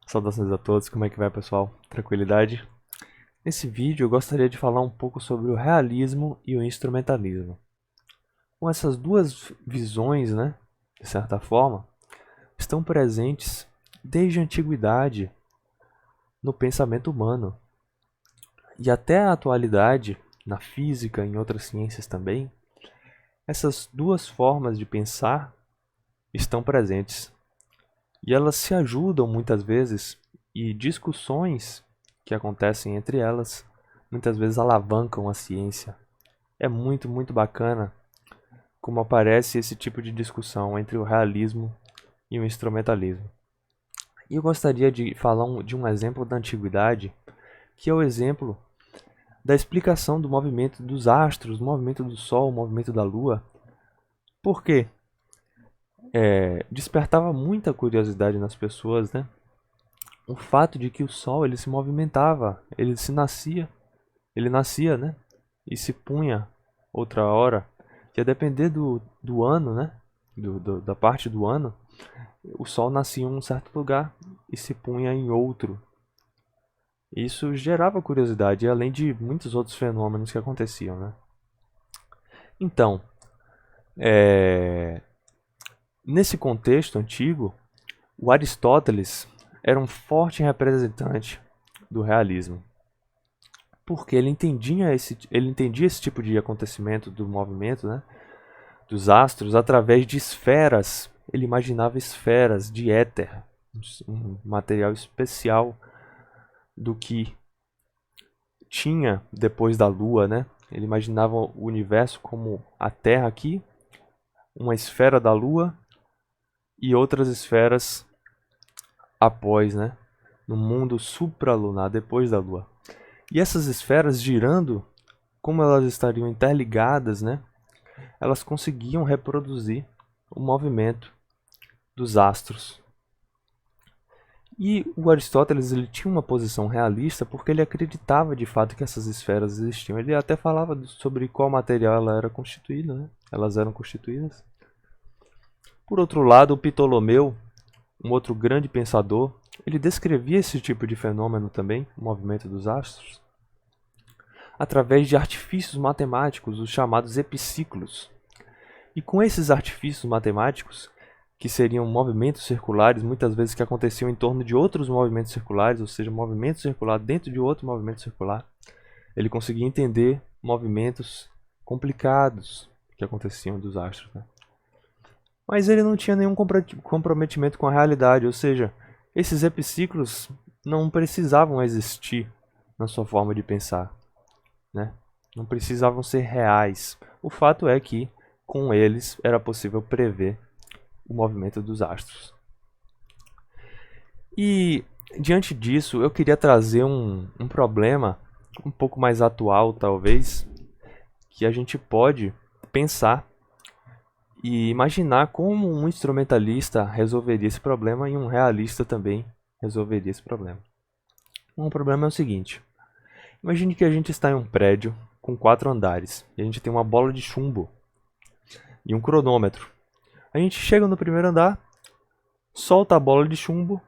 Saudações a todos, como é que vai, pessoal? Tranquilidade? Nesse vídeo eu gostaria de falar um pouco sobre o realismo e o instrumentalismo. Com essas duas visões, né, de certa forma, estão presentes desde a antiguidade no pensamento humano. E até a atualidade, na física e em outras ciências também, essas duas formas de pensar estão presentes. E elas se ajudam muitas vezes, e discussões que acontecem entre elas muitas vezes alavancam a ciência. É muito bacana como aparece esse tipo de discussão entre o realismo e o instrumentalismo. E eu gostaria de falar de um exemplo da antiguidade, que é o exemplo da explicação do movimento dos astros, do movimento do Sol, o movimento da Lua. Por quê? Despertava muita curiosidade nas pessoas, né? O fato de que o Sol ele se movimentava, ele nascia, né? E se punha outra hora, que ia depender do ano, né? Da parte do ano, o Sol nascia em um certo lugar e se punha em outro. Isso gerava curiosidade, além de muitos outros fenômenos que aconteciam, né? Então, nesse contexto antigo, o Aristóteles era um forte representante do realismo, porque ele entendia esse tipo de acontecimento do movimento, né, dos astros através de esferas. Ele imaginava esferas de éter, um material especial do que tinha depois da Lua, né? Ele imaginava o universo como a Terra aqui, uma esfera da Lua e outras esferas após, né? No mundo supralunar, depois da Lua. E essas esferas girando, como elas estariam interligadas, né? Elas conseguiam reproduzir o movimento dos astros. E o Aristóteles ele tinha uma posição realista porque ele acreditava de fato que essas esferas existiam. Ele até falava sobre qual material ela era constituída, né? Elas eram constituídas. Por outro lado, o Ptolomeu, um outro grande pensador, ele descrevia esse tipo de fenômeno também, o movimento dos astros, através de artifícios matemáticos, os chamados epiciclos. E com esses artifícios matemáticos, que seriam movimentos circulares, muitas vezes que aconteciam em torno de outros movimentos circulares, ou seja, movimento circular dentro de outro movimento circular, ele conseguia entender movimentos complicados que aconteciam dos astros, né? Mas ele não tinha nenhum comprometimento com a realidade, ou seja, esses epiciclos não precisavam existir na sua forma de pensar, né? Não precisavam ser reais. O fato é que, com eles, era possível prever o movimento dos astros. E, diante disso, eu queria trazer um problema um pouco mais atual, talvez, que a gente pode pensar e imaginar como um instrumentalista resolveria esse problema e um realista também resolveria esse problema. Um problema é o seguinte: imagine que a gente está em um prédio com 4 andares e a gente tem uma bola de chumbo e um cronômetro. A gente chega no primeiro andar, solta a bola de chumbo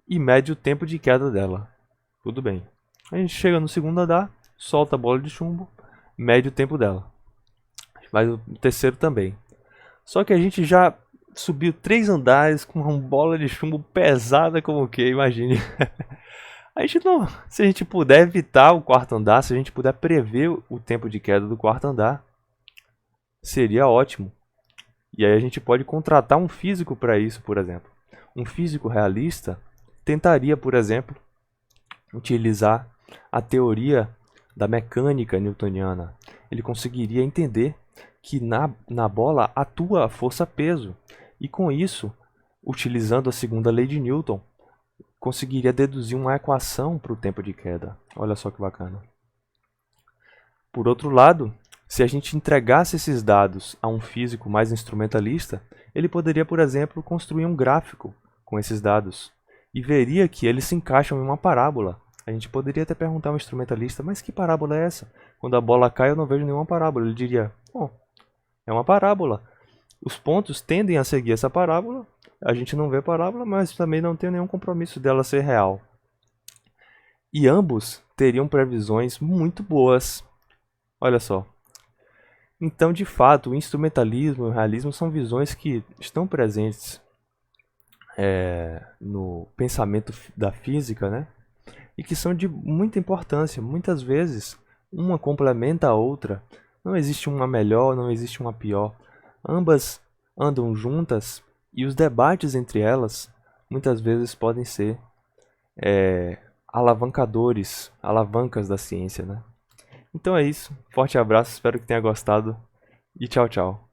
e mede o tempo de queda dela. Tudo bem. A gente chega no segundo andar, solta a bola de chumbo, mede o tempo dela. Mas o terceiro também. Só que a gente já subiu 3 andares com uma bola de chumbo pesada como o que, imagine. A gente não, se a gente puder evitar o quarto andar, se a gente puder prever o tempo de queda do quarto andar, seria ótimo. E aí a gente pode contratar um físico para isso, por exemplo. Um físico realista tentaria, por exemplo, utilizar a teoria da mecânica newtoniana. Ele conseguiria entender que na bola atua a força-peso. E com isso, utilizando a segunda lei de Newton, conseguiria deduzir uma equação para o tempo de queda. Olha só que bacana. Por outro lado, se a gente entregasse esses dados a um físico mais instrumentalista, ele poderia, por exemplo, construir um gráfico com esses dados e veria que eles se encaixam em uma parábola. A gente poderia até perguntar ao instrumentalista, mas que parábola é essa? Quando a bola cai, eu não vejo nenhuma parábola. Ele diria, bom, é uma parábola. Os pontos tendem a seguir essa parábola A gente não vê parábola, mas também não tem nenhum compromisso dela ser real. E ambos teriam previsões muito boas. Olha só. Então, de fato, o instrumentalismo e o realismo são visões que estão presentes no pensamento da física, né? E que são de muita importância. Muitas vezes, uma complementa a outra. Não existe uma melhor, não existe uma pior. Ambas andam juntas e os debates entre elas muitas vezes podem ser alavancadores, alavancas da ciência, né? Então é isso. Forte abraço, espero que tenha gostado e tchau, tchau.